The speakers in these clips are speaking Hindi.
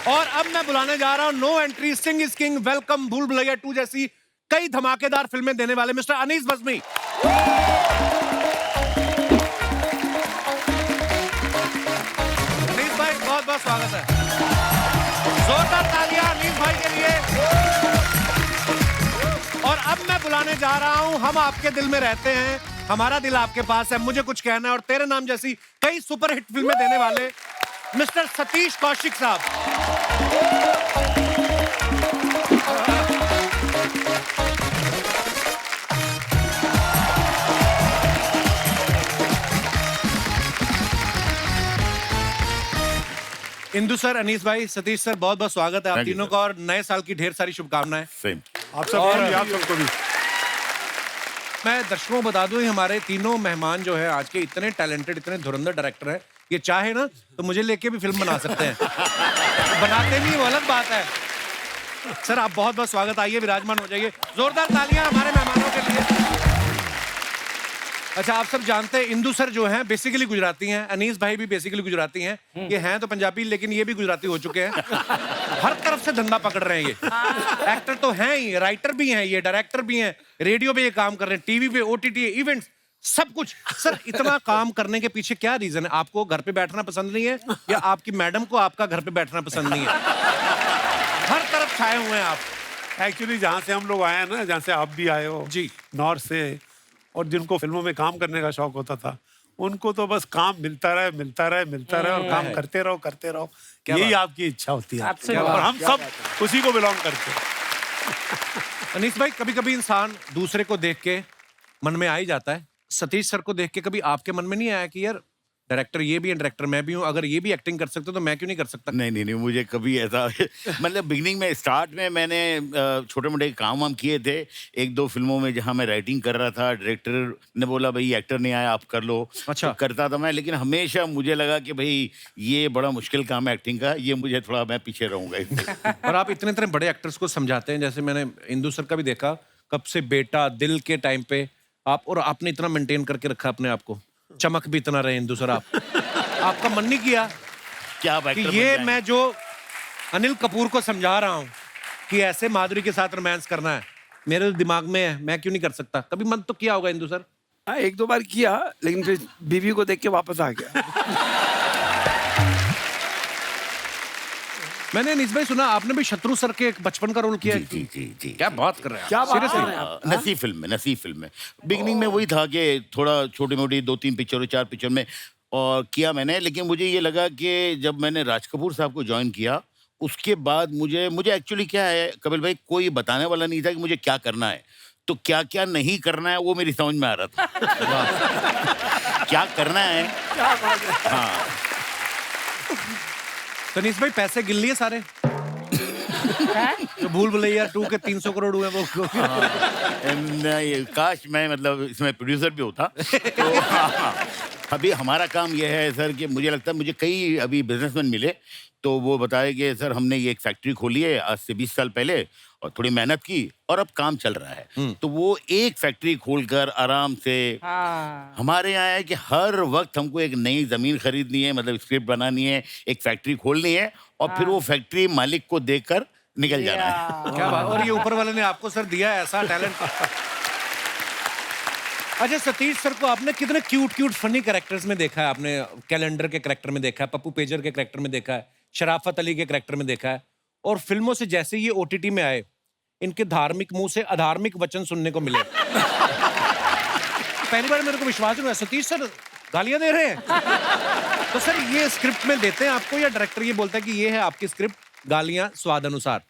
और अब मैं बुलाने जा रहा हूं no entry, Singh is king, welcome, Bhool Bhulaiyaa 2 जैसी कई धमाकेदार फिल्में देने वाले मिस्टर अनीस बज़्मी। अनीस भाई बहुत बहुत स्वागत है। जोरदार तालियां अनीस भाई के लिए। और अब मैं बुलाने जा रहा हूं हम आपके दिल में रहते हैं, हमारा दिल आपके पास है, मुझे कुछ कहना है और तेरे नाम जैसी कई सुपरहिट फिल्में देने वाले मिस्टर सतीश कौशिक साहब। इंदु सर, अनीस भाई, सतीश सर, बहुत बहुत स्वागत है आप तीनों का और नए साल की ढेर सारी शुभकामनाएं। सेम आप सबको भी। मैं दर्शकों को बता दूं, हमारे तीनों मेहमान जो है आज के इतने टैलेंटेड, इतने धुरंधर डायरेक्टर हैं, ये चाहे ना तो मुझे लेके भी फिल्म बना सकते हैं। बनाते नहीं, वो अलग बात है। सर आप बहुत बहुत स्वागत, आइए विराजमान हो जाइए। जोरदार तालियां हमारे मेहमानों के लिए। अच्छा, आप सब जानते हैं इंदु सर जो हैं बेसिकली गुजराती हैं, अनीस भाई भी बेसिकली गुजराती हैं। ये हैं तो पंजाबी लेकिन ये भी गुजराती हो चुके हैं। हर तरफ से धंधा पकड़ रहे हैं ये। एक्टर तो हैं ही, राइटर भी हैं, ये डायरेक्टर भी हैं, रेडियो पे ये काम कर रहे हैं, टीवी पे, ओटीटी, इवेंट्स, सब कुछ। सर इतना काम करने के पीछे क्या रीजन है? आपको घर पे बैठना पसंद नहीं है या आपकी मैडम को आपका घर पे बैठना पसंद नहीं है? हर तरफ छाए हुए हैं आप। एक्चुअली जहाँ से हम लोग आए हैं ना, जहाँ से आप भी आए हो जी, नॉर्थ से, और जिनको फिल्मों में काम करने का शौक होता था, उनको तो बस काम मिलता रहे मिलता रहे मिलता रहे और काम करते रहो करते रहो, यही आपकी इच्छा होती है और हम सब उसी को बिलोंग करते हैं। अनीस भाई, कभी कभी इंसान दूसरे को देख के मन में आ ही जाता है। सतीश सर को देख के कभी आपके मन में नहीं आया कि यार डायरेक्टर ये भी है, डायरेक्टर मैं भी हूँ, अगर ये भी एक्टिंग कर सकते तो मैं क्यों नहीं कर सकता? नहीं, मुझे कभी ऐसा मतलब बिगनिंग में, स्टार्ट में मैंने छोटे मोटे काम वाम किए थे, 1-2 फिल्मों में जहाँ मैं राइटिंग कर रहा था, डायरेक्टर ने बोला भाई एक्टर नहीं आया आप कर लो। अच्छा। तो करता था मैं, लेकिन हमेशा मुझे लगा कि भाई ये बड़ा मुश्किल काम है एक्टिंग का, ये मुझे थोड़ा, मैं पीछे रहूंगा। और आप इतने इतने बड़े एक्टर्स को समझाते हैं, जैसे मैंने इंदु सर का भी देखा, कब से बेटा, दिल के टाइम पे आप, और आपने इतना मेंटेन करके रखा अपने आप को, चमक भी इतना रहे इंदु सर आप। आपका मन नहीं किया क्या कि ये मैं जो अनिल कपूर को समझा रहा हूं कि ऐसे माधुरी के साथ रोमांस करना है, मेरे दिमाग में है, मैं क्यों नहीं कर सकता? कभी मन तो किया होगा इंदु सर? हाँ, 1-2 बार किया, लेकिन फिर बीवी को देख के वापस आ गया। मैंने अनीस भाई सुना आपने भी शत्रु सर के एक बचपन का रोल किया है। जी। क्या बात कर रहे हैं? क्या बात Seriously? कर रहे हैं आप? नसीब फिल्म में बिगनिंग में वही था कि थोड़ा छोटी मोटी 2-3 पिक्चर 4 पिक्चर में और किया मैंने, लेकिन मुझे ये लगा कि जब मैंने राज कपूर साहब को ज्वाइन किया उसके बाद मुझे एक्चुअली क्या है कपिल भाई, कोई बताने वाला नहीं था कि मुझे क्या करना है, तो क्या क्या नहीं करना है वो मेरी समझ में आ रहा था। क्या करना है, हाँ। अनीस भाई पैसे गिन लिए सारे? जो भूल भुलैया 2 के 300 करोड़ हुए वो? नहीं, काश मैं मतलब इसमें प्रोड्यूसर भी होता। तो हाँ, अभी हमारा काम यह है सर कि मुझे लगता है, मुझे कई अभी बिजनेसमैन मिले तो वो बताए कि सर हमने ये एक फैक्ट्री खोली है आज से 20 साल पहले और थोड़ी मेहनत की और अब काम चल रहा है। तो वो एक फैक्ट्री खोलकर आराम से हमारे यहाँ है कि हर वक्त हमको एक नई जमीन खरीदनी है, मतलब स्क्रिप्ट बनानी है, एक फैक्ट्री खोलनी है और फिर वो फैक्ट्री मालिक को देकर निकल जाना है। क्या बात! और ये ऊपर वाले ने आपको सर दिया है ऐसा टैलेंट। अच्छा, सतीश सर को आपने कितने क्यूट फनी कैरेक्टर्स में देखा है? आपने कैलेंडर के कैरेक्टर में देखा है, पप्पू पेजर के कैरेक्टर में देखा है, शराफत अली के कैरेक्टर में देखा है, और फिल्मों से जैसे ये ओटीटी में आए, इनके धार्मिक मुंह से अधार्मिक वचन सुनने को मिले। पहली बार मेरे को विश्वास नहीं हुआ सतीश सर गालियां दे रहे हैं। तो सर ये स्क्रिप्ट में देते हैं आपको या डायरेक्टर ये बोलता है कि ये है आपकी स्क्रिप्ट, गालियां स्वाद अनुसार?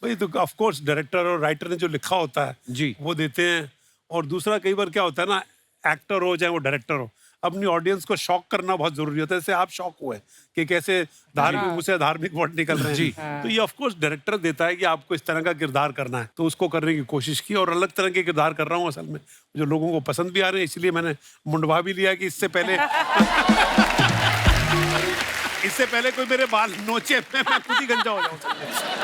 भाई तो ऑफ कोर्स डायरेक्टर और राइटर ने जो लिखा होता है जी, वो देते हैं। और दूसरा कई बार क्या होता है ना, एक्टर हो चाहे वो डायरेक्टर हो, अपनी ऑडियंस को शॉक करना बहुत जरूरी होता है। जैसे आप शॉक हुए कि कैसे धार्मिक मुंह से धार्मिक वर्ड निकल रहे हैं जी। तो ये ऑफ कोर्स डायरेक्टर देता है कि आपको इस तरह का किरदार करना है, तो उसको करने की कोशिश की और अलग तरह के किरदार कर रहा हूँ असल में, जो लोगों को पसंद भी आ रहे हैं। इसलिए मैंने मुंडवा भी लिया कि इससे पहले कोई मेरे बाल नोचे मैं खुद ही गंजा हो जाऊं।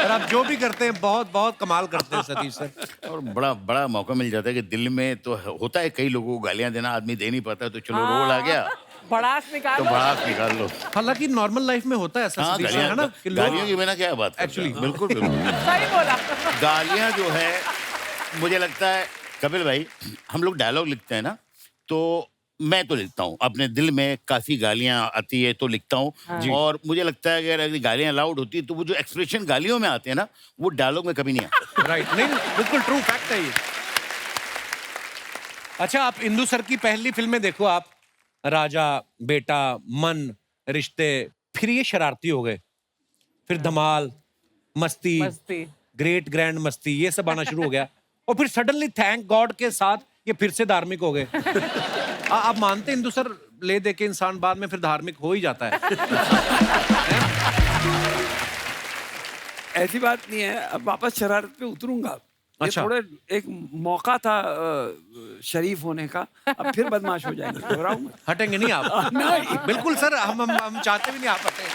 और आप जो भी करते हैं बहुत बहुत कमाल करते हैं सतीश सर। और बड़ा मौका मिल जाता है कि दिल में तो होता है कई लोगों को गालियां देना, आदमी दे नहीं पाता, तो चलो रोल आ गया भड़ास तो निकालो। बात निकाल लो। हालांकि नॉर्मल लाइफ में होता है ऐसा हाँ, सतीश, है ना कि लोग गालियों की बिना क्या बात Actually, बिल्कुल बिल्कुल। सही बोला। गालियां जो है, मुझे लगता है कपिल भाई, हम लोग डायलॉग लिखते हैं ना, तो मैं तो लिखता हूँ अपने दिल में, काफी गालियां आती है तो लिखता हूँ। और मुझे लगता है कि अगर गालियां अलाउड होती है तो वो जो एक्सप्रेशन गालियों में आते हैं ना, वो डायलॉग में कभी नहीं आते। राइट, नहीं बिल्कुल ट्रू फैक्ट है ये। अच्छा, आप इंदु सर की पहली फिल्में देखो आप, राजा, बेटा, मन, रिश्ते, फिर ये शरारती हो गए, फिर धमाल, मस्ती, मस्ती। ग्रेट ग्रैंड मस्ती, ये सब आना शुरू हो गया। और फिर सडनली थैंक गॉड के साथ ये फिर से धार्मिक हो गए। आप मानते हैं इंदु सर, ले दे के इंसान बाद में फिर धार्मिक हो ही जाता है। ऐसी बात नहीं है, अब वापस शरारत पे उतरूंगा। ये अच्छा। थोड़े एक मौका था शरीफ होने का, अब फिर बदमाश हो जाएंगे, घबराऊं मैं। हटेंगे नहीं आप? नहीं। बिल्कुल सर, हम चाहते भी नहीं आप हटें।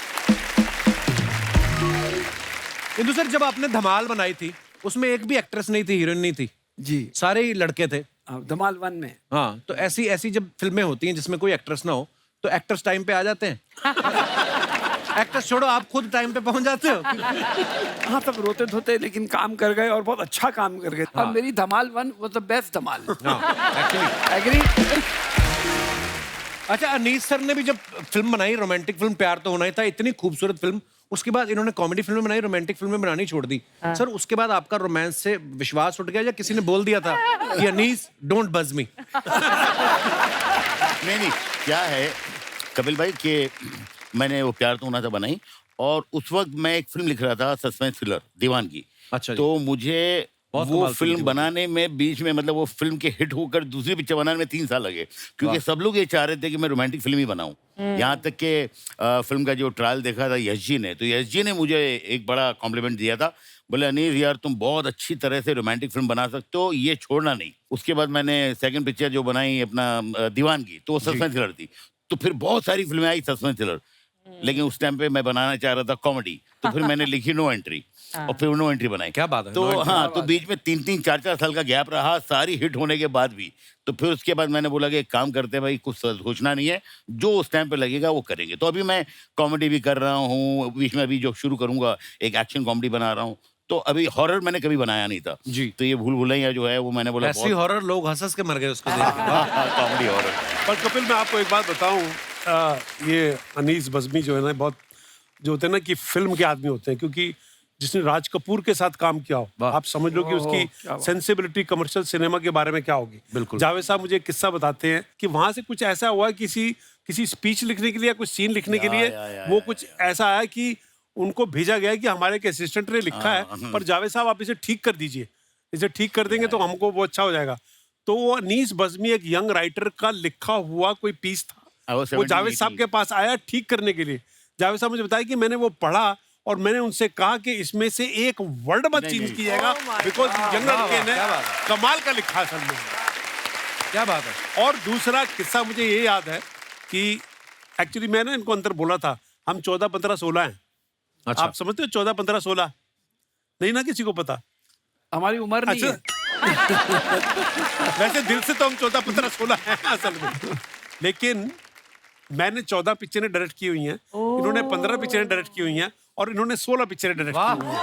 इंदु सर, जब आपने धमाल बनाई थी, उसमें एक भी एक्ट्रेस नहीं थी, हीरोइन नहीं थी, जी, सारे ही लड़के थे। धमाल 1 में। हाँ, तो ऐसी ऐसी जब फिल्में होती हैं जिसमें कोई एक्ट्रेस ना हो, तो एक्टर्स टाइम पे आ जाते हैं। एक्टर्स छोड़ो, आप खुद टाइम पे पहुंच जाते हो। हाँ, तब रोते धोते लेकिन काम कर गए और बहुत अच्छा काम कर गए। हाँ। और मेरी Dhamaal 1 was the best Dhamaal. Actually agree? अच्छा, अनीस सर ने भी जब फिल्म बनाई, रोमांटिक फिल्म प्यार तो होना ही था, इतनी खूबसूरत फिल्म, उसके बाद इन्होंने कॉमेडी फिल्में बनाई, रोमांटिक फिल्में बनानी छोड़ दी। सर, उसके बाद आपका रोमांस से विश्वास उठ गया या किसी ने बोल दिया था कि अनीस डोंट बज मी? नहीं, क्या है कपिल भाई कि मैंने वो प्यार तो होना था बनाई, और उस वक्त मैं एक फिल्म लिख रहा था, सस्पेंस थ्रिलर दीवानगी। अच्छा जी। तो मुझे बहुत वो कमाल की फिल्म थी वो। बनाने में बीच में, मतलब वो फिल्म के हिट होकर दूसरी पिक्चर बनाने में 3 साल लगे, क्योंकि सब लोग ये चाह रहे थे कि मैं रोमांटिक फिल्म ही बनाऊं। यहाँ तक कि फिल्म का जो ट्रायल देखा था यश जी ने, तो यश जी ने मुझे एक बड़ा कॉम्प्लीमेंट दिया था। बोले, अनीस यार, तुम बहुत अच्छी तरह से रोमांटिक फिल्म बना सकते हो, ये छोड़ना नहीं। उसके बाद मैंने सेकंड पिक्चर जो बनाई अपना दीवानगी, तो वो सस्पेंस थ्रिलर थी। तो फिर बहुत सारी फिल्में आई सस्पेंस थ्रिलर, लेकिन उस टाइम पे मैं बनाना चाह रहा था कॉमेडी, तो फिर मैंने लिखी नो एंट्री, और फिर नो एंट्री बनाई। क्या बात है, तो No Entry। हाँ, तो बीच में 3-3, 4-4 साल का गैप रहा, सारी हिट होने के बाद भी। तो फिर उसके बाद मैंने बोला कि एक काम करते हैं भाई, कुछ सोचना नहीं है, जो उस टाइम पे लगेगा वो करेंगे। तो अभी मैं कॉमेडी भी कर रहा हूँ, बीच में अभी जो शुरू करूंगा एक एक्शन कॉमेडी बना रहा हूँ। तो अभी हॉरर मैंने कभी बनाया नहीं था जी। तो ये भूल भुलैया जो है वो मैंने बोला ऐसी हॉरर लोग हंस के मर गए उसको देख के। Comedy horror. पर कपिल, मैं आपको एक बात बताऊं, ये अनीस बज़मी जो है ना, बहुत जो होते हैं ना कि फिल्म के आदमी होते हैं, क्योंकि जिसने राज कपूर के साथ काम किया हो, आप समझ लो कि उसकी सेंसिबिलिटी कमर्शियल सिनेमा के बारे में क्या होगी। बिल्कुल। जावेद साहब मुझे एक किस्सा बताते हैं कि वहां से कुछ ऐसा हुआ, किसी स्पीच लिखने के लिए या कुछ सीन लिखने के लिए, वो कुछ ऐसा आया कि उनको भेजा गया कि हमारे एक असिस्टेंट ने लिखा है, पर जावेद साहब आप इसे ठीक कर दीजिए, इसे ठीक कर देंगे तो हमको वो अच्छा हो जाएगा। तो वो अनीस बज़मी एक यंग राइटर का लिखा हुआ कोई पीस था, वो जावेद साहब के पास आया ठीक करने के लिए। जावेद साहब मुझे बताया कि मैंने वो पढ़ा और मैंने उनसे कहा कि इसमें से एक वर्ड मत चेंज कीजिएगा, बिकॉज यंग लड़के ने कमाल का लिखा असल में। क्या बात है। और दूसरा किस्सा मुझे ये याद है कि एक्चुअली मैंने इनको अंदर बोला था, हम 14, 15, 16 हैं। अच्छा। आप समझते हो 14, 15, 16 नहीं ना, किसी को पता? हमारी उम्र नहीं है। वैसे दिल से तो हम 14, 15, 16 हैं असल में, लेकिन मैंने 14 पिक्चरें डायरेक्ट की हुई हैं, इन्होंने 15 पिक्चरें डायरेक्ट की हुई हैं, और इन्होंने 16 पिक्चरें डायरेक्ट की हुई हैं।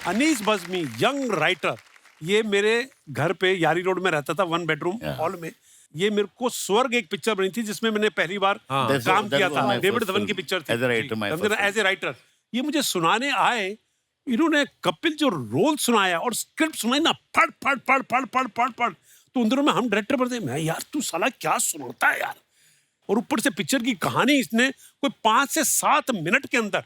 अनीस बज़मी यंग राइटर, ये मेरे घर पे यारी रोड में रहता था, 1 बेडरूम हॉल में। ये मेरे को स्वर्ग एक पिक्चर बनी थी जिसमें मैंने पहली बार काम किया था, डेविड धवन की पिक्चर थी एज ए राइटर। ये मुझे सुनाने आए, इन्होंने कपिल जो रोल सुनाया और स्क्रिप्ट सुनाई ना, पढ़ पढ़ पढ़ पढ़ पढ़ पढ़ पढ़, तो उन दिनों में हम डायरेक्टर बनते, मैं यार तू साला क्या सुनाता है यार। और ऊपर से पिक्चर की कहानी इसने कोई 5 से 7 मिनट के अंदर,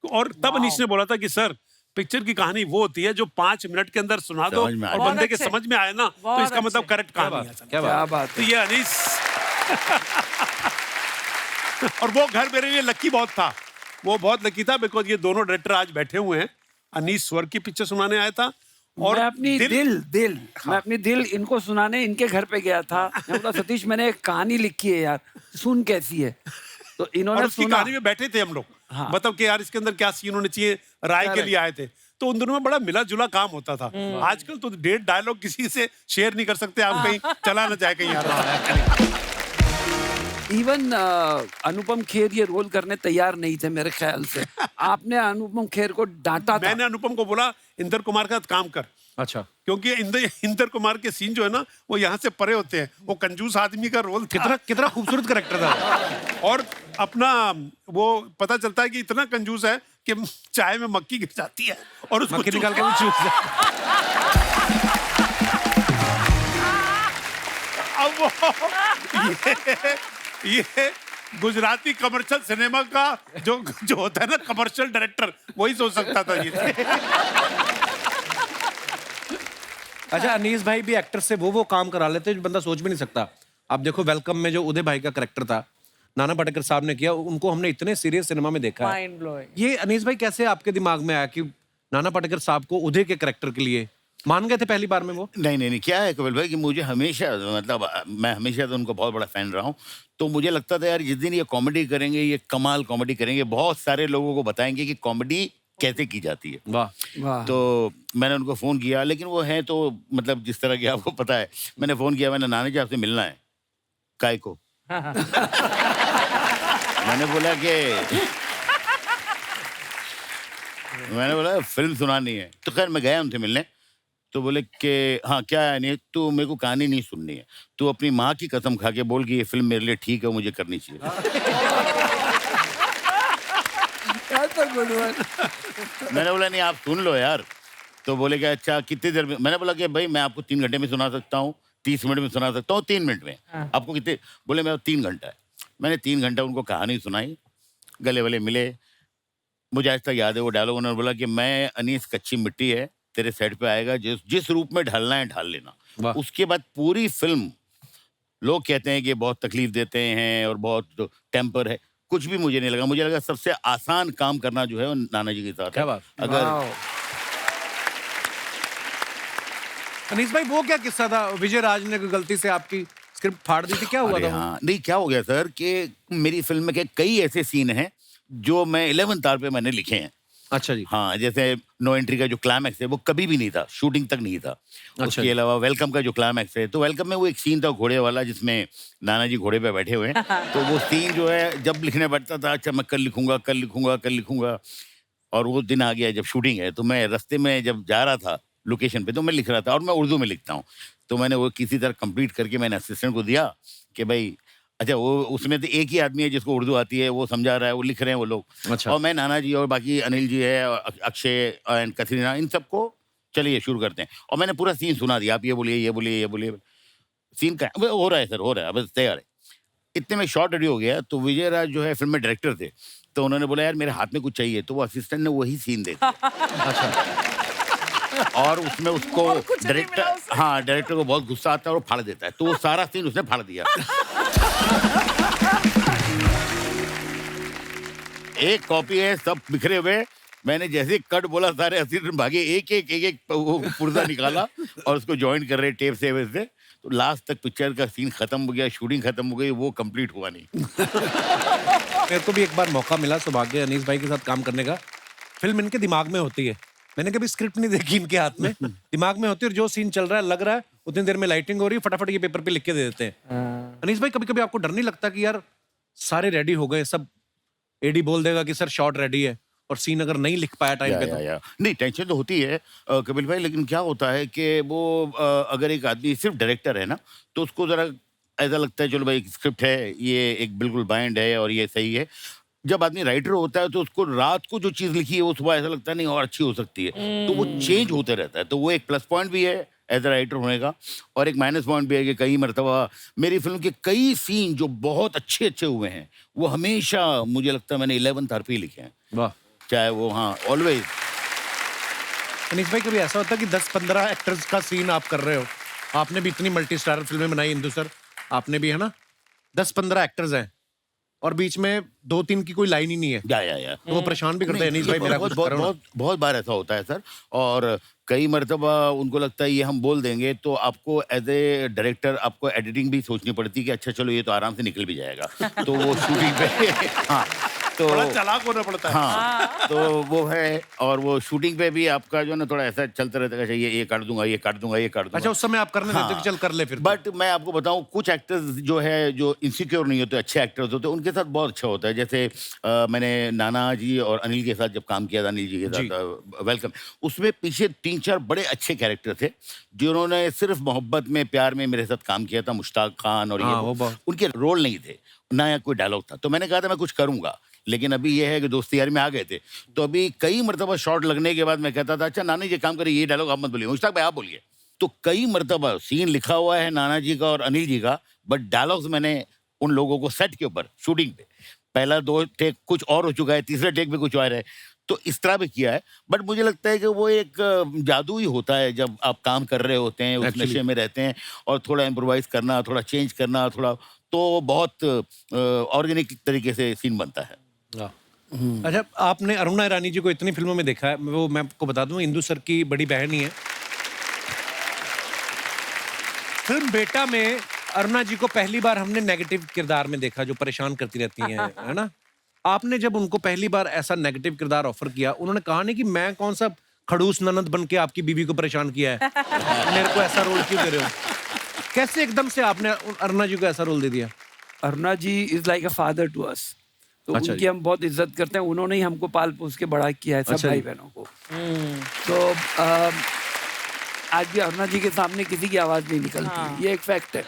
और तब अनीस ने बोला था कि सर पिक्चर की कहानी वो होती है जो 5 मिनट के अंदर सुना दो और बंदे के समझ में आए ना, तो इसका मतलब करेक्ट कहानी है। क्या बात तो ये अनीस और वो घर मेरे लिए लकी बहुत था, वो बहुत लकी था, बिकॉज ये दोनों डायरेक्टर आज बैठे हुए हैं। अनीस स्वर्ग की पिक्चर सुनाने आया था, और मैं अपनी दिल मैं अपनी दिल इनको सुनाने इनके घर पे गया था। मैं बोला, सतीश मैंने एक कहानी लिखी है यार, सुन कैसी है। तो और इन्होंने उसकी सुना। कहानी में बैठे थे हम लोग, हाँ। मतलब कि यार इसके अंदर क्या सीन होने चाहिए, राय के Correct. लिए आए थे। तो उन दोनों में बड़ा मिला जुला काम होता था। आजकल तो 1.5 डायलॉग किसी से शेयर नहीं कर सकते, आप कहीं चला ना जाए कहीं यार। इवन अनुपम खेर ये रोल करने तैयार नहीं थे मेरे ख्याल से। आपने अनुपम खेर को डांटा था। मैंने अनुपम को बोला इंदर कुमार के साथ काम कर, अच्छा, क्योंकि इंदर कुमार के सीन जो है ना वो यहाँ से परे होते हैं। वो कंजूस आदमी का रोल था। कितना कितना खूबसूरत करेक्टर था। और अपना वो पता चलता है कि इतना कंजूस है कि चाय में मक्खी गिर जाती है और उसको मक्खी निकाल के चूस- भी चूस अब ये गुजराती कमर्शियल सिनेमा का जो जो होता है ना कमर्शियल डायरेक्टर, वही सोच सकता था ये। अच्छा, अनीस भाई भी एक्टर से वो काम करा लेते हैं जो बंदा सोच भी नहीं सकता। आप देखो वेलकम में जो उदय भाई का करेक्टर था, नाना पाटेकर साहब ने किया, उनको हमने इतने सीरियस सिनेमा में देखा है। Mind blowing. ये अनीस भाई कैसे आपके दिमाग में आया कि नाना पाटेकर साहब को उदय के करेक्टर के लिए मान गए थे पहली बार में वो? नहीं, क्या है कपिल भाई कि मुझे हमेशा, मतलब मैं हमेशा तो उनको बहुत बड़ा फैन रहा हूँ। तो मुझे लगता था यार जिस दिन ये कॉमेडी करेंगे, ये कमाल कॉमेडी करेंगे, बहुत सारे लोगों को बताएंगे कि कॉमेडी कैसे की जाती है। वाह। वाह। तो मैंने उनको फ़ोन किया, लेकिन वो हैं तो मतलब जिस तरह की आपको पता है, मैंने फ़ोन किया, मैंने नाना जी आपसे मिलना है। काय को? मैंने बोला फिल्म सुनानी है। तो खैर मैं गया उनसे मिलने। तो बोले कि हाँ क्या है, नहीं तू मेरे को कहानी नहीं सुननी है, तू अपनी माँ की कसम खा के बोल कि ये फिल्म मेरे लिए ठीक है, मुझे करनी चाहिए। मैंने बोला नहीं आप सुन लो यार। तो बोले कि अच्छा कितनी देर में? मैंने बोला कि भाई मैं आपको 3 घंटे में सुना सकता हूँ, 30 मिनट में सुना सकता हूँ, 3 मिनट में। आपको कितने? बोले मैं 3 घंटा है। मैंने 3 घंटा उनको कहानी सुनाई, गले वले मिले। मुझे आज तक याद है वो डायलॉग, उन्होंने बोला कि मैं अनीस कच्ची मिट्टी है, तेरे सेट पे आएगा, जिस रूप में ढलना है ढाल लेना। वाह। उसके बाद पूरी फिल्म लोग कहते हैं कि बहुत तकलीफ देते हैं और बहुत टेम्पर है, कुछ भी मुझे नहीं लगा। मुझे लगा सबसे आसान काम करना जो है वो नाना जी के साथ है। क्या बात। अगर वाह। अनीस भाई वो क्या किस्सा था, विजय राज ने कोई गलती से आपकी स्क्रिप्ट फाड़ दी थी, क्या हुआ अरे था वो? हाँ, नहीं क्या हो गया सर कि मेरी फिल्म में के कई ऐसे सीन हैं जो मैं 11th आवर पे मैंने लिखे हैं। अच्छा जी। हाँ, जैसे नो एंट्री का जो क्लाइमैक्स है वो कभी भी नहीं था, शूटिंग तक नहीं था। अच्छा उसके जी। अलावा वेलकम का जो क्लाइमैक्स है, तो वेलकम में वो एक सीन था घोड़े वाला जिसमें नाना जी घोड़े पे बैठे हुए हैं। तो वो सीन जो है जब लिखने बैठता था, अच्छा मैं कल लिखूंगा। और वो दिन आ गया जब शूटिंग है, तो मैं रास्ते में जब जा रहा था लोकेशन पे तो मैं लिख रहा था, और मैं उर्दू में लिखता हूँ। तो मैंने वो किसी तरह कंप्लीट करके मैंने असिस्टेंट को दिया कि भाई अच्छा वो उसमें तो एक ही आदमी है जिसको उर्दू आती है, वो समझा रहा है, वो लिख रहे हैं वो लोग। अच्छा। और मैं नाना जी और बाकी अनिल जी है और अक्षय एंड कतरीना, इन सबको चलिए शुरू करते हैं। और मैंने पूरा सीन सुना दिया, आप ये बोलिए। सीन का हो रहा है सर, हो रहा है, बस तैयार है। इतने में शॉर्ट रेडी हो गया। तो विजय राज जो है फिल्म में डायरेक्टर थे, तो उन्होंने बोला यार मेरे हाथ में कुछ चाहिए, तो वो असिस्टेंट ने वही सीन दे दिया। और उसमें उसको कुछ नहीं मिला डायरेक्टर, उसे। हाँ डायरेक्टर को बहुत गुस्सा आता है और वो फाड़ देता है। तो वो सारा सीन उसने फाड़ दिया। एक कॉपी है, सब बिखरे हुए। मैंने जैसे कट बोला सारे असिस्टेंट भागे, एक वो पुर्जा निकाला और उसको ज्वाइन कर रहे टेप से वैसे। तो लास्ट तक पिक्चर का सीन खत्म हो गया, शूटिंग खत्म हो गई, वो कंप्लीट हुआ नहीं। मेरे को भी एक बार मौका मिला सौभाग्य अनीस भाई के साथ काम करने का। फिल्म इनके दिमाग में होती है, मैंने कभी स्क्रिप्ट नहीं देखी इनके हाथ में, दिमाग में होती है और जो सीन चल रहा है लग रहा है उतनी देर में लाइटिंग हो रही है, फटाफट ये पेपर पे लिख के दे देते हैं। अनीस भाई कभी कभी आपको डर नहीं लगता कि यार सारे रेडी हो गए, सब एडी बोल देगा कि सर शॉट रेडी है और सीन अगर नहीं लिख पाया टाइम पे तो? या। नहीं टेंशन तो होती है कपिल भाई, लेकिन क्या होता है कि वो अगर एक आदमी सिर्फ डायरेक्टर है ना, तो उसको जरा ऐसा लगता है चलो भाई स्क्रिप्ट है, ये एक बिल्कुल बाइंड है और ये सही है। जब आदमी राइटर होता है तो उसको रात को जो चीज़ लिखी है वो सुबह ऐसा लगता है नहीं और अच्छी हो सकती है, तो वो चेंज होते रहता है। तो वो एक प्लस पॉइंट भी है एज अ राइटर होने का, और एक माइनस पॉइंट भी है कि कई मरतबा मेरी फिल्म के कई सीन जो बहुत अच्छे हुए हैं वो हमेशा मुझे लगता है मैंने 11th आवर पे ही लिखे हैं, वाह। चाहे वो हाँ ऑलवेज। अनीस भाई कभी ऐसा होता है कि 10-15 एक्टर्स का सीन आप कर रहे हो? आपने भी इतनी मल्टी स्टारर फिल्में बनाई, इंदु सर आपने भी, है ना, 10-15 एक्टर्स हैं, और बीच में 2-3 की कोई लाइन ही नहीं है, या तो वो परेशान भी करते हैं अनीस भाई, मेरा कुछ बहुत करो ना। बहुत बहुत बार ऐसा होता है सर। और कई मर्तबा उनको लगता है ये हम बोल देंगे तो आपको एज ए डायरेक्टर आपको एडिटिंग भी सोचनी पड़ती है कि अच्छा चलो ये तो आराम से निकल भी जाएगा। तो वो शूटिंग पे हाँ तो बड़ा चालाक होना पड़ता है। हाँ तो वो है। और वो शूटिंग पे भी आपका जो है ना थोड़ा ऐसा चलता रहता है, अच्छा ये काट दूंगा, ये काट दूंगा, ये काट दूंगा। अच्छा, उस समय आप करने देते हो कि चल कर ले फिर तो। बट मैं आपको बताऊं, कुछ एक्टर्स जो है जो इनसिक्योर नहीं होते, अच्छे एक्टर्स होते हैं, उनके साथ बहुत अच्छा होता है। जैसे मैंने नाना जी और अनिल के साथ जब काम किया था, अनिल जी के साथ वेलकम, उसमें पीछे 3-4 बड़े अच्छे कैरेक्टर थे जिन्होंने सिर्फ मोहब्बत में, प्यार में मेरे साथ काम किया था। मुश्ताक खान और हाँ, ये वो बहुत- उनके रोल नहीं थे, ना या कोई डायलॉग था। तो मैंने कहा था मैं कुछ करूंगा, लेकिन अभी ये है कि दोस्ती यारी में आ गए थे। तो अभी कई मरतबा शॉट लगने के बाद मैं कहता था अच्छा नाना जी काम करिए, ये डायलॉग आप मत बोलिए, मुश्ताक भाई आप बोलिए। तो कई मरतबा सीन लिखा हुआ है नाना जी का और अनिल जी का, बट डायलॉग्स मैंने उन लोगों को सेट के ऊपर शूटिंग पे, पहला 2 टेक कुछ और हो चुका है, तीसरे टेक पे कुछ और है, तो इस तरह भी किया है। बट मुझे लगता है कि वो एक जादू ही होता है जब आप काम कर रहे होते हैं, उस नशे में रहते हैं, और थोड़ा इम्प्रोवाइज करना, थोड़ा चेंज करना, थोड़ा तो बहुत ऑर्गेनिक तरीके से सीन बनता है। अच्छा, आपने अरुणा ईरानी जी को इतनी फिल्मों में देखा है, वो मैं आपको बता दूं इंदु सर की बड़ी बहन ही है। फिल्म बेटा में अरुणा जी को पहली बार हमने नेगेटिव किरदार में देखा, जो परेशान करती रहती हैं, है ना? आपने जब उनको पहली बार ऐसा नेगेटिव किरदार ऑफर किया, उन्होंने कहा नहीं कि मैं कौन सा खड़ूस ननद बन के आपकी बीवी को परेशान किया है, मेरे को ऐसा रोल क्यों दे रहे हो? कैसे एकदम से आपने अरुणा जी को ऐसा रोल दे दिया? Aruna ji is like a father to us, तो अच्छा उनकी जी। हम बहुत इज्जत करते हैं। उन्होंने ही हमको पाल पोस के बड़ा किया है, सब अच्छा भाई जी। बहनों को। तो आज भी अरुणा जी के सामने किसी की आवाज नहीं निकलती, ये एक फैक्ट है।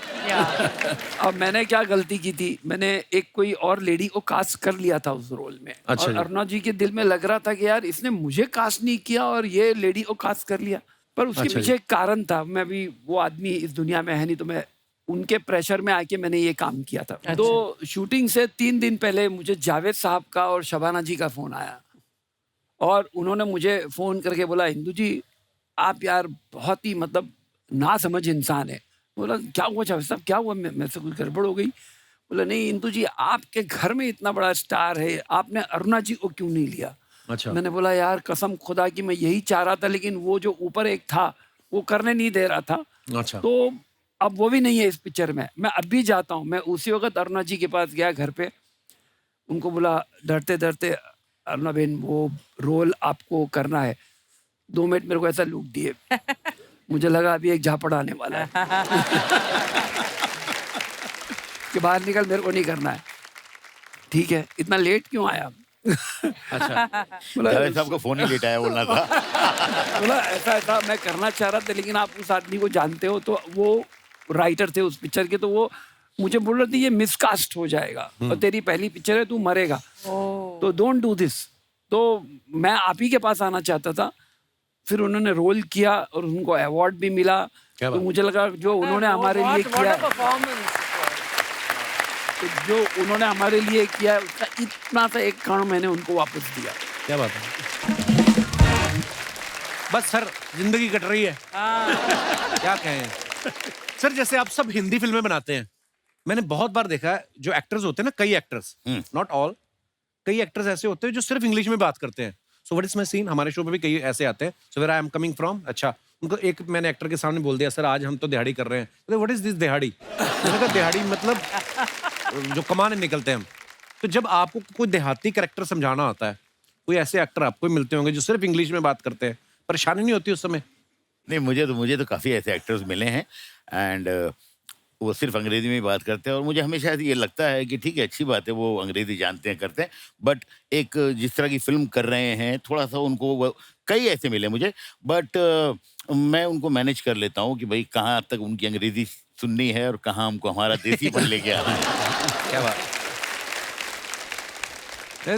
अब मैंने क्या गलती की थी, मैंने एक कोई और लेडी को कास्ट कर लिया था उस रोल में। अच्छा और जी। अरुणा जी के दिल में लग रहा था कि यार इसने मुझे कास्ट नहीं किया और ये लेडी को कास्ट कर लिया। पर उसके अच्छा जी। पीछे एक कारण था, मैं भी वो आदमी इस दुनिया में है नहीं, तो मैं उनके प्रेशर में आके मैंने ये काम किया था। तो शूटिंग से 3 दिन पहले मुझे जावेद साहब का और शबाना जी का फोन आया, और उन्होंने मुझे फोन करके बोला इंदु जी आप यार बहुत ही मतलब ना समझ इंसान है। बोला क्या हुआ जावेद साहब, क्या हुआ? मेरे से कुछ गड़बड़ हो गई? बोला नहीं इंदु जी, आपके घर में इतना बड़ा स्टार है, आपने अरुणा जी को क्यों नहीं लिया? अच्छा। मैंने बोला यार कसम खुदा की मैं यही चाह रहा था, लेकिन वो जो ऊपर एक था वो करने नहीं दे रहा था। अच्छा। तो अब वो भी नहीं है इस पिक्चर में। मैं अब भी जाता हूँ, मैं उसी वक्त अरुणा जी के पास गया घर पे, उनको बोला डरते डरते अरुणा बहन वो रोल आपको करना है। 2 मिनट मेरे को ऐसा लुक दिए, मुझे लगा अभी एक झापड़ आने वाला है कि बाहर निकल, मेरे को नहीं करना है। ठीक है, इतना लेट क्यों आया? अच्छा। बोला जावेद साहब को फोन ही लेट आया बोलना था। बोला ऐसा ऐसा मैं करना चाह रहा था, लेकिन आप उस आदमी को जानते हो, तो वो राइटर थे उस पिक्चर के, तो वो मुझे बोल रहे थे ये मिसकास्ट हो जाएगा और तेरी पहली पिक्चर है, तू मरेगा, तो डोंट डू दिस। तो मैं आप ही के पास आना चाहता था। फिर उन्होंने रोल किया और उनको अवार्ड भी मिला। क्या तो बात? मुझे लगा जो उन्होंने हमारे लिए किया, तो जो उन्होंने हमारे लिए किया उसका इतना सा एक कण मैंने उनको वापस दिया। क्या बात है? बस सर, जिंदगी कट रही है, क्या कहें सर। जैसे आप सब हिंदी फिल्में बनाते हैं, मैंने बहुत बार देखा है जो एक्टर्स होते हैं ना, कई एक्टर्स, नॉट ऑल, कई एक्टर्स ऐसे होते हैं जो सिर्फ इंग्लिश में बात करते हैं। So what is my scene, हमारे शो पे भी कई ऐसे आते हैं। So where I am coming from, अच्छा उनको एक मैंने एक्टर के सामने बोल दिया सर आज हम तो दिहाड़ी कर रहे हैं। व्हाट इज दिस दिहाड़ी? मैंने कहा दिहाड़ी मतलब जो कमाने निकलते हैं हम। तो जब आपको कोई देहाती कैरेक्टर समझाना होता है, कोई ऐसे एक्टर आपको मिलते होंगे जो सिर्फ इंग्लिश में बात करते हैं, परेशानी नहीं होती उस समय? नहीं, मुझे तो काफ़ी ऐसे एक्टर्स मिले हैं एंड वो सिर्फ अंग्रेजी में ही बात करते हैं, और मुझे हमेशा ये लगता है कि ठीक है अच्छी बात है वो अंग्रेजी जानते हैं करते हैं, बट एक जिस तरह की फिल्म कर रहे हैं थोड़ा सा उनको कई ऐसे मिले मुझे, बट मैं उनको मैनेज कर लेता हूँ कि भाई कहाँ तक उनकी अंग्रेजी सुननी है और कहाँ हमको हमारा देसीपन लेके आना है। क्या बात?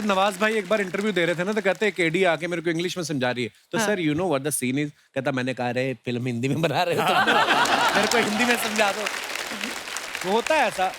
नवाज भाई एक बार इंटरव्यू दे रहे थे ना, तो कहते हैं केडी आके मेरे को इंग्लिश में समझा रही है, तो sir you know what the scene is, कहता मैंने कहा रे फिल्म हिंदी में बना रहे हो तो मेरे को हिंदी में समझा दो। वो होता है ऐसा।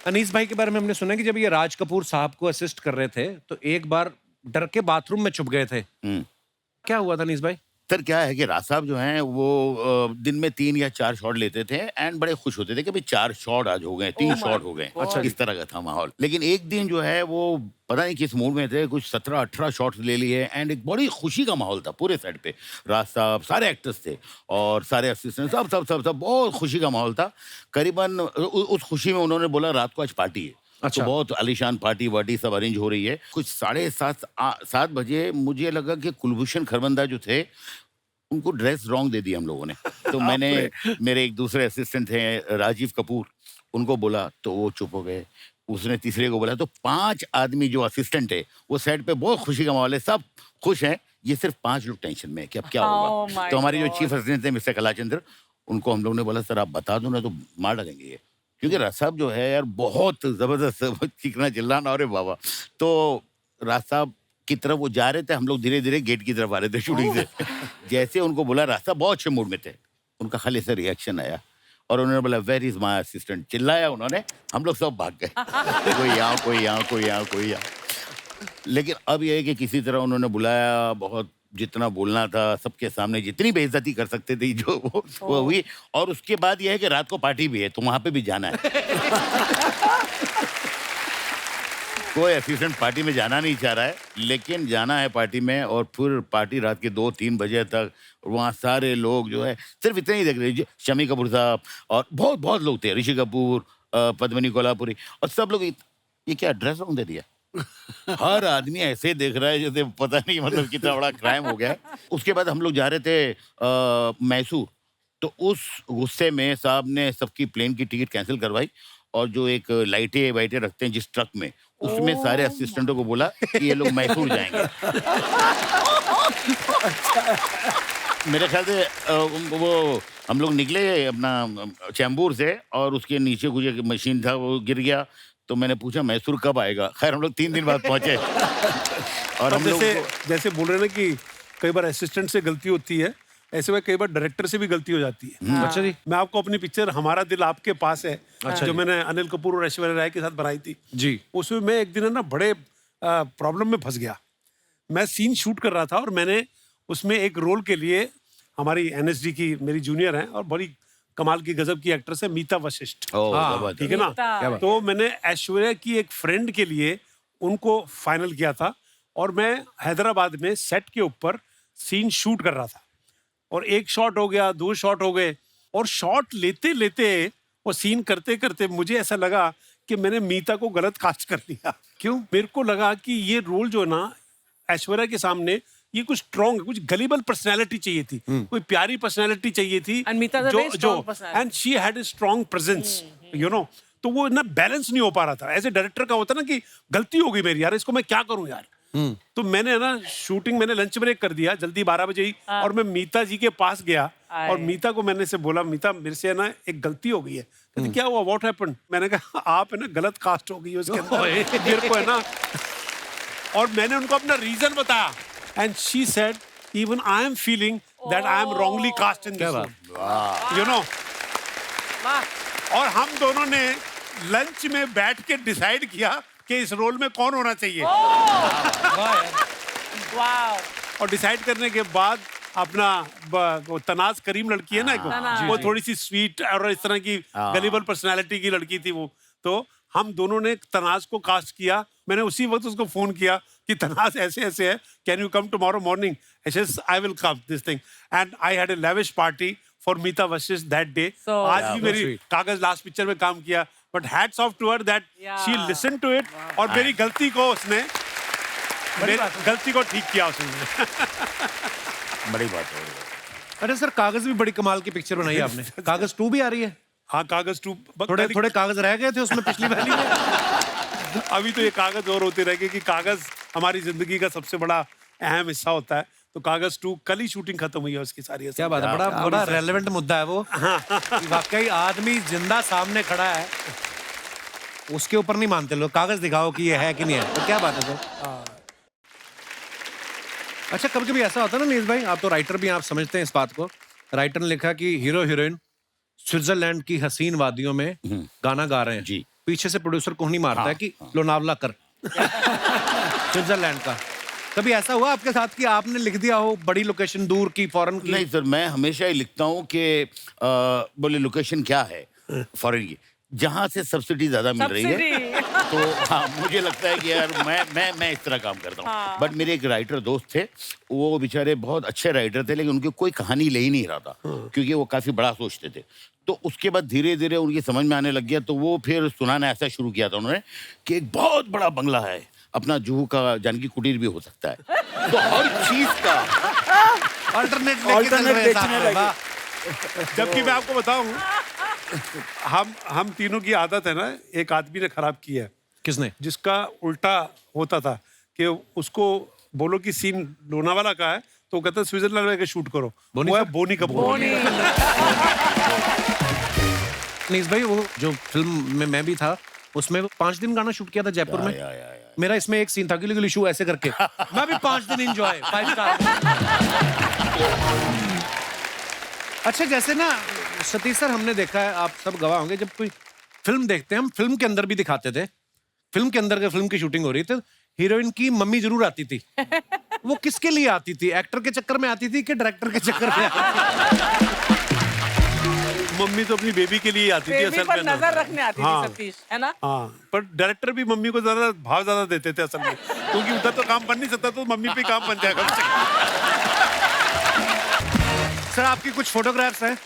अनीस भाई के बारे में हमने सुना कि जब ये राज कपूर साहब को असिस्ट कर रहे थे, तो एक बार डर के बाथरूम में छुप गए थे। क्या हुआ था अनीस भाई? सर क्या है कि राज साहब जो हैं वो दिन में 3 या 4 शॉट लेते थे एंड बड़े खुश होते थे कि भाई 4 शॉट आज हो गए, 3 शॉट हो गए। अच्छा, इस तरह का था माहौल। लेकिन एक दिन जो है वो पता नहीं किस मूड में थे, कुछ 17-18 शॉट्स ले लिए एंड एक बड़ी खुशी का माहौल था पूरे सेट पे। राज साहब, सारे एक्टर्स थे और सारे असिस्टेंट, सब सब सब सब बहुत खुशी का माहौल था। करीबन उस खुशी में उन्होंने बोला रात को आज पार्टी है। अच्छा। तो बहुत आलीशान पार्टी वार्टी सब अरेंज हो रही है। कुछ 7:30 बजे मुझे लगा कि कुलभूषण खरबंदा जो थे उनको ड्रेस रॉन्ग दे दिया हम लोगों ने। तो मैंने, मेरे एक दूसरे असिस्टेंट थे राजीव कपूर, उनको बोला तो वो चुप हो गए। उसने तीसरे को बोला, तो 5 आदमी जो असिस्टेंट है वो सेट पे बहुत खुशी का माहौल है, सब खुश हैं, ये सिर्फ 5 लोग टेंशन में है कि अब क्या होगा। तो हमारे जो चीफ असिस्टेंट थे मिस्टर कलाचंद्र, उनको हम लोग ने बोला सर आप बता दो ना तो मार डालेंगे ये, क्योंकि राज साहब जो है यार बहुत जबरदस्त चीखना चिल्लाना, अरे बाबा। तो राज साहब की तरफ वो जा रहे थे, हम लोग धीरे धीरे गेट की तरफ आ रहे थे शूटिंग से। जैसे उनको बोला, राज साहब बहुत अच्छे मूड में थे, उनका खाली से रिएक्शन आया और उन्होंने बोला वेयर इज माय असिस्टेंट, चिल्लाया उन्होंने, हम लोग सब भाग गए। कोई यहाँ, कोई यहाँ, कोई यहाँ, कोई यहाँ। लेकिन अब यह है कि किसी तरह उन्होंने बुलाया, बहुत जितना बोलना था सबके सामने, जितनी बेइज्जती कर सकते थे जो वो हुई। और उसके बाद यह है कि रात को पार्टी भी है तो वहां पे भी जाना है। कोई असिस्टेंट पार्टी में जाना नहीं चाह रहा है, लेकिन जाना है पार्टी में। और फिर पार्टी रात के 2-3 बजे तक, वहाँ सारे लोग जो है सिर्फ इतने ही देख रहे हैं, शमी कपूर साहब और बहुत बहुत लोग थे, ऋषि कपूर, पद्मिनी कोल्हापुरी, और सब लोग ये क्या ड्रेस रॉन्ग दे दिया। हर आदमी ऐसे देख रहा है जैसे पता नहीं मतलब कितना बड़ा क्राइम हो गया है। उसके बाद हम लोग जा रहे थे मैसूर, तो उस गुस्से में साहब ने सबकी प्लेन की टिकट कैंसिल करवाई और जो एक लाइटें वाइटें रखते हैं जिस ट्रक में, उसमें सारे असिस्टेंटों को बोला कि ये लोग मैसूर जाएंगे। मेरे ख्याल से वो हम लोग निकले अपना चैम्बूर से और उसके नीचे कुछ एक मशीन था वो गिर गया। तो मैंने पूछा मैसूर कब आएगा, खैर हम लोग 3 दिन बाद पहुंचे। और हम लोग जैसे बोल रहे हैं ना कि कई बार असिस्टेंट से गलती होती है, ऐसे में कई बार डायरेक्टर से भी गलती हो जाती है। अच्छा जी। मैं आपको अपनी पिक्चर हमारा दिल आपके पास है, जो मैंने अनिल कपूर और ऐश्वर्या राय के साथ बनाई थी जी, उसमें मैं एक दिन है ना बड़े प्रॉब्लम में फंस गया। मैं सीन शूट कर रहा था और मैंने उसमें एक रोल के लिए, हमारी एनएसडी की मेरी जूनियर है और बड़ी कमाल की गजब की एक्ट्रेस है मीता वशिष्ठ, ठीक है ना। तो मैंने ऐश्वर्या की एक फ्रेंड के लिए उनको फाइनल किया था और मैं हैदराबाद में सेट के ऊपर सीन शूट कर रहा था और 1 शॉट हो गया, 2 शॉट हो गए और शॉट लेते लेते और सीन करते करते मुझे ऐसा लगा कि मैंने मीता को गलत कास्ट कर लिया। क्यों? मेरे को लगा कि ये रोल जो है ना ऐश्वर्या के सामने ये कुछ स्ट्रॉन्ग, कुछ गलीबल पर्सनैलिटी चाहिए थी, कोई प्यारी पर्सनैलिटी चाहिए थी, and she had a strong presence, you know. तो वो ना बैलेंस नहीं हो पा रहा था। एज ए डायरेक्टर का होता ना कि गलती हो गई मेरी, यार इसको मैं क्या करूं यार। तो मैंने ना शूटिंग, मैंने लंच ब्रेक कर दिया जल्दी 12 बजे ही, और मैं मीता जी के पास गया और मीता को मैंने से बोला, मीता मेरे से ना एक गलती हो गई है। कहती क्या हुआ, व्हाट हैपेंड? मैंने कहा आप है ना गलत कास्ट हो गई है उसके अंदर, मेरे को है ना। और मैंने उनको अपना रीजन बताया and she said even I am feeling that I am wrongly cast in this role, you know. और हम दोनों ने लंच में बैठ के डिसाइड किया कि इस रोल में कौन होना चाहिए। और डिसाइड करने के बाद अपना वो तनाज करीम लड़की है ना, वो थोड़ी सी स्वीट और इस तरह की गलीबल पर्सनालिटी की लड़की थी वो, तो हम दोनों ने तनाज को कास्ट किया। मैंने उसी वक्त उसको फोन किया कि तनाज ऐसे ऐसे है, can you come tomorrow morning? I will come this thing and I had a lavish party for Meeta Vashisht that day. आज भी मेरी कागज लास्ट पिक्चर में काम किया, but hats off to her that she listen to it और मेरी गलती को उसने, मेरी गलती को ठीक किया उसने। बड़ी बात है। अरे सर कागज भी बड़ी कमाल की पिक्चर बनाई आपने। कागज 2 भी आ रही है? हाँ कागज 2, थोड़े कागज रह गए थे उसमें पिछली वाली में। अभी तो ये कागज और होते रह गए कि कागज हमारी जिंदगी का सबसे बड़ा अहम हिस्सा होता है। तो कागज 2 कल ही शूटिंग खत्म हुई है उसकी सारी। क्या बात है, बड़ा रेलेवेंट मुद्दा है वो। वाकई आदमी जिंदा सामने खड़ा है, उसके ऊपर नहीं मानते लोग, कागज दिखाओ कि ये है कि नहीं है। तो क्या बात है सर। अच्छा कभी कभी ऐसा होता है ना नीरज भाई, आप तो राइटर भी हैं, आप समझते हैं इस बात को। राइटर ने लिखा कि हीरो हीरोइन स्विट्जरलैंड की हसीन वादियों में गाना गा रहे हैं जी। पीछे से प्रोड्यूसर कोहनी मारता है कि लोनावला कर स्विट्जरलैंड का। कभी ऐसा हुआ आपके साथ कि आपने लिख दिया हो बड़ी लोकेशन दूर की फॉरेन की? नहीं सर, मैं हमेशा ही लिखता हूँ कि बोले लोकेशन क्या है फॉरेन की, जहाँ से सब्सिडी ज्यादा मिल रही है। तो हाँ, मुझे लगता है कि यार मैं इस तरह काम करता हूँ। बट मेरे एक राइटर दोस्त थे, वो बेचारे बहुत अच्छे राइटर थे, लेकिन उनकी कोई कहानी ले ही नहीं रहा था, क्योंकि वो काफी बड़ा सोचते थे। तो उसके बाद धीरे धीरे उनकी समझ में आने लग गया, तो वो फिर सुनाना ऐसा शुरू किया था उन्होंने कि एक बहुत बड़ा बंगला है, अपना जुहू का जानकी कुटीर भी हो सकता है। तो हर चीज का अल्टरनेट बेचने लगे। जबकि मैं आपको बताऊं, हम तीनों की आदत है ना, एक आदमी ने खराब की है, किसने? जिसका उल्टा होता था कि उसको बोलो कि सीन लोनावाला का है तो वो कहता है स्विट्जरलैंड में शूट करो। बोनी वो है सर? बोनी कपूर। अनीस भाई, वो जो फिल्म में मैं भी था, उसमें 5 दिन गाना शूट किया था जयपुर में। मेरा इसमें एक सीन था, गिली गिली शू ऐसे करके मैं भी 5 दिन एंजॉय 5 स्टार। अच्छा, जैसे ना सतीश सर, हमने देखा है, आप सब गवाह होंगे, जब कोई फिल्म देखते हैं, हम फिल्म के अंदर भी दिखाते थे, फिल्म के अंदर फिल्म की शूटिंग हो रही थी, हीरोइन की मम्मी जरूर आती थी। वो किसके लिए आती थी? एक्टर के चक्कर में आती थी कि डायरेक्टर के चक्कर में आती थी? मम्मी तो अपनी बेबी के लिए आती थी बेबी असल पर में ना। नजर रखने आती हाँ। थी सतीश, है ना? हाँ, पर डायरेक्टर भी मम्मी को ज्यादा भाव ज्यादा देते थे असल में, क्योंकि उधर तो काम बन नहीं सकता, तो मम्मी पे काम बन जाएगा। सर, आपकी कुछ फोटोग्राफ्स हैं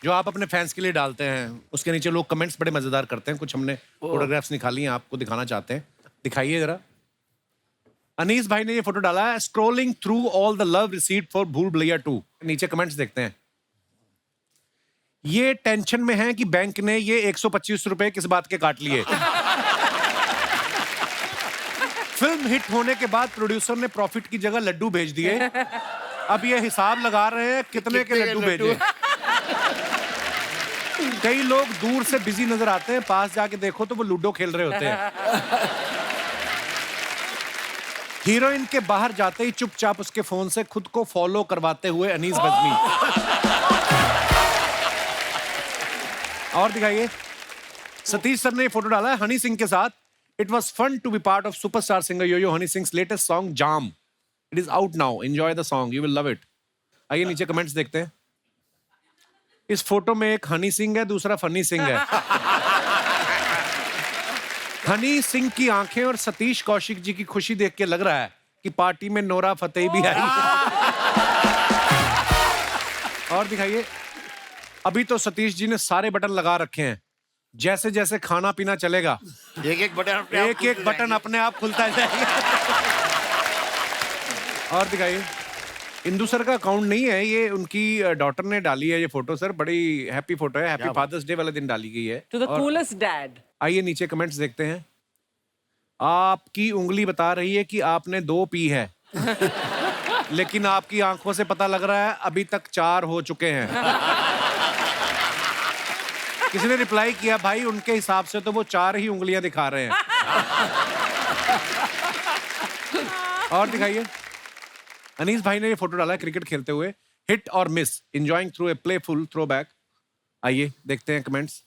जो आप अपने फैंस के लिए डालते हैं, उसके नीचे लोग कमेंट्स बड़े मजेदार करते हैं। कुछ हमने फोटोग्राफ्स निकाली हैं, आपको दिखाना चाहते हैं, दिखाइए जरा। अनीस भाई ने ये फोटो डाला है, scrolling through all the love received for भूल भुलैया 2। नीचे कमेंट्स देखते हैं। ये टेंशन में है कि बैंक ने ये 125 रुपए किस बात के काट लिए। फिल्म हिट होने के बाद प्रोड्यूसर ने प्रॉफिट की जगह लड्डू भेज दिए। अब ये हिसाब लगा रहे हैं कितने के लड्डू भेजे। कई लोग दूर से बिजी नजर आते हैं, पास जाके देखो तो वो लूडो खेल रहे होते हैं। हीरोइन के बाहर जाते ही चुपचाप उसके फोन से खुद को फॉलो करवाते हुए अनीस बजमी। और दिखाइए, सतीश सर ने ये फोटो डाला है हनी सिंह के साथ। It was fun to be part of superstar singer yo Honey Singh latest song जाम। It is out now, enjoy the song, you will love it. आइए नीचे कमेंट्स देखते हैं। इस फोटो में एक हनी सिंह है, दूसरा फनी सिंह है। हनी सिंह की आंखें और सतीश कौशिक जी की खुशी देख के लग रहा है कि पार्टी में नोरा फतेही भी आई। और दिखाइए, अभी तो सतीश जी ने सारे बटन लगा रखे हैं, जैसे जैसे खाना पीना चलेगा एक एक बटन अपने आप खुलता जाएगा। और दिखाइए, इंदु सर का अकाउंट नहीं है ये, उनकी डॉटर ने डाली है ये फोटो। सर, बड़ी हैप्पी फोटो है, हैप्पी फादर्स डे वाले दिन डाली गई है। To the coolest dad. आइए नीचे कमेंट्स देखते हैं। आपकी उंगली बता रही है कि आपने 2 पी है, लेकिन आपकी आंखों से पता लग रहा है अभी तक 4 हो चुके हैं। किसी ने रिप्लाई किया, भाई उनके हिसाब से तो वो 4 ही उंगलियां दिखा रहे हैं। और दिखाइए, अनीस भाई ने ये फोटो डाला है क्रिकेट खेलते हुए, हिट और miss, enjoying through a playful throwback. आइए देखते हैं कमेंट्स।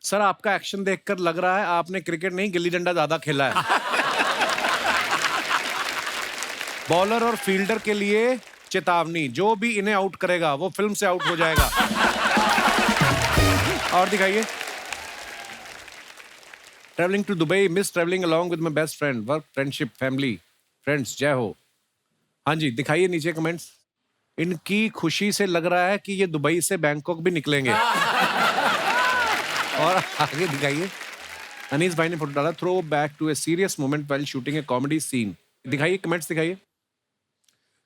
सर, आपका एक्शन देखकर लग रहा है आपने क्रिकेट नहीं गिल्ली डंडा ज्यादा खेला है। बॉलर और फील्डर के लिए चेतावनी, जो भी इन्हें आउट करेगा वो फिल्म से आउट हो जाएगा। और दिखाइए, travelling to Dubai, miss travelling along with my best friend, work, friendship, family, friends, जय हो। हाँ जी, दिखाइए नीचे कमेंट्स। इनकी खुशी से लग रहा है कि ये दुबई से बैंकॉक भी निकलेंगे। और आगे दिखाइए, अनीस भाई ने फोटो डाला, throwback to a serious moment while shooting a comedy scene. दिखाइए कमेंट्स दिखाइए।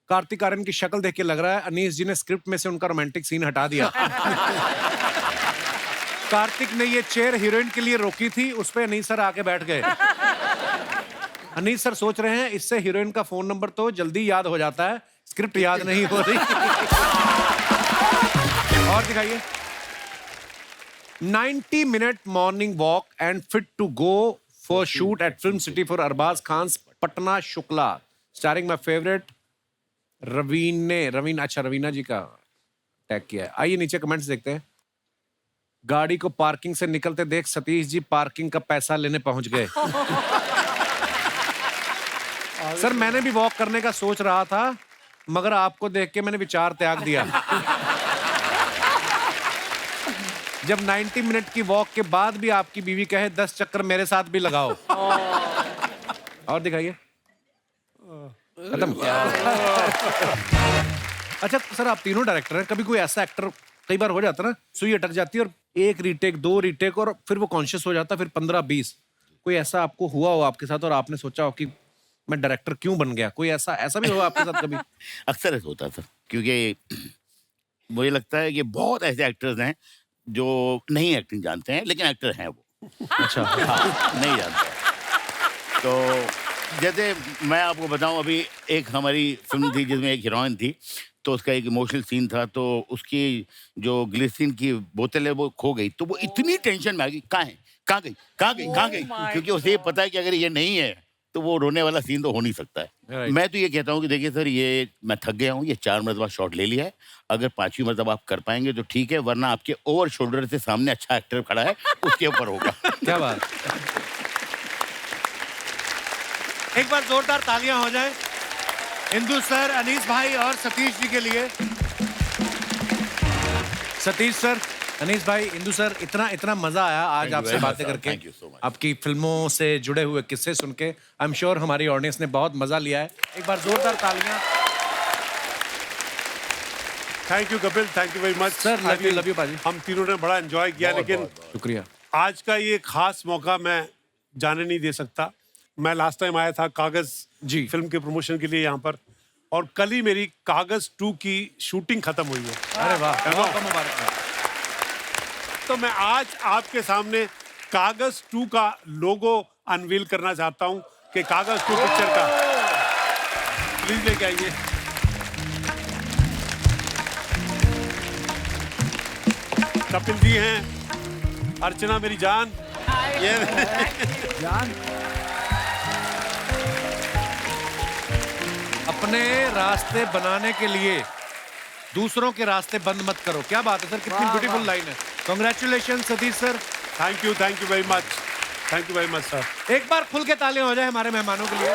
कार्तिक आर्यन की शक्ल देख के लग रहा है अनीस जी ने स्क्रिप्ट में से उनका रोमांटिक सीन हटा दिया। कार्तिक ने ये चेयर हीरोइन के लिए रोकी थी, उस पे अनीस सर आके बैठ गए। अनीस सर सोच रहे हैं इससे हीरोइन का फोन नंबर तो जल्दी याद हो जाता है, स्क्रिप्ट याद नहीं हो रही। और दिखाइए, 90 minute morning walk and fit to go for shoot at film city for Arbaaz Khan Patna Shukla, starring my favourite Raveena ji का टैग किया है। आइए नीचे कमेंट्स देखते हैं। गाड़ी को पार्किंग से निकलते देख सतीश जी पार्किंग का पैसा लेने पहुंच गए। सर मैंने भी वॉक करने का सोच रहा था, मगर आपको देख के मैंने विचार त्याग दिया। जब 90 मिनट की वॉक के बाद भी आपकी बीवी कहे 10 चक्कर मेरे साथ भी लगाओ। और दिखाइए। खत्म। अच्छा सर, आप तीनों डायरेक्टर हैं, कभी कोई ऐसा एक्टर कई बार हो जाता है ना, सुई अटक जाती है और एक रीटेक, 2 रीटेक और फिर वो कॉन्शियस हो जाता है, फिर 15-20, कोई ऐसा आपको हुआ हो आपके साथ और आपने सोचा हो कि मैं डायरेक्टर क्यों बन गया? कोई ऐसा भी हुआ आपके साथ कभी? अक्सर ऐसा होता है सर, क्योंकि मुझे लगता है कि बहुत ऐसे एक्टर्स हैं जो नहीं एक्टिंग जानते हैं, लेकिन एक्टर हैं वो। अच्छा। हाँ, नहीं जानते। तो जैसे मैं आपको बताऊं, अभी एक हमारी फिल्म थी जिसमें एक हीरोइन थी, तो उसका एक इमोशनल सीन था, तो उसकी जो ग्लिसरीन की बोतल है वो खो गई, तो वो इतनी टेंशन में आ गई, कहाँ है, कहाँ गई, कहाँ गई, कहाँ गई, क्योंकि उसे ये पता है कि अगर ये नहीं है तो वो रोने वाला सीन तो हो नहीं सकता है। Right. मैं तो ये कहता हूँ कि देखिए सर, ये मैं थक गया हूँ, ये 4 मरतबा शॉट ले लिया है, अगर 5वीं मरतबा आप कर पाएंगे तो ठीक है, वरना आपके ओवर शोल्डर से सामने अच्छा एक्टर खड़ा है, उसके ऊपर होगा। क्या बात। एक बार जोरदार तालियां हो जाएं इंदु सर, अनीस भाई और सतीश जी के लिए। सतीश सर, अनीस भाई, इंदु सर, इतना मजा आया आज Thank you आपसे very बातें much, sir. करके, Thank you so much. आपकी फिल्मों से जुड़े हुए किस्से सुन के। आई एम श्योर हमारी ऑडियंस ने बहुत मजा लिया है। एक बार जोरदार तालियां। Thank you Kapil, thank you very much sir, love you पाजी। हम तीनों ने बड़ा एंजॉय किया, लेकिन शुक्रिया। आज का ये खास मौका मैं जाने नहीं दे सकता। मैं लास्ट टाइम आया था कागज जी। फिल्म के प्रमोशन के लिए यहाँ पर, और कल ही मेरी कागज 2 की शूटिंग खत्म हुई है। अरे वाह, बहुत मुबारक। तो मैं आज आपके सामने कागज 2 का लोगो अनवील करना चाहता हूं कि कागज 2 पिक्चर का प्लीज लेके आइए। कपिल जी हैं, अर्चना मेरी जान, ये जान, अपने रास्ते बनाने के लिए दूसरों के रास्ते बंद मत करो। क्या बात है सर, कितनी ब्यूटीफुल लाइन है। Congratulation Satish sir. Thank you very much, thank you very much sir. एक बार खुल के तालियां हो जाए हमारे मेहमानों के लिए।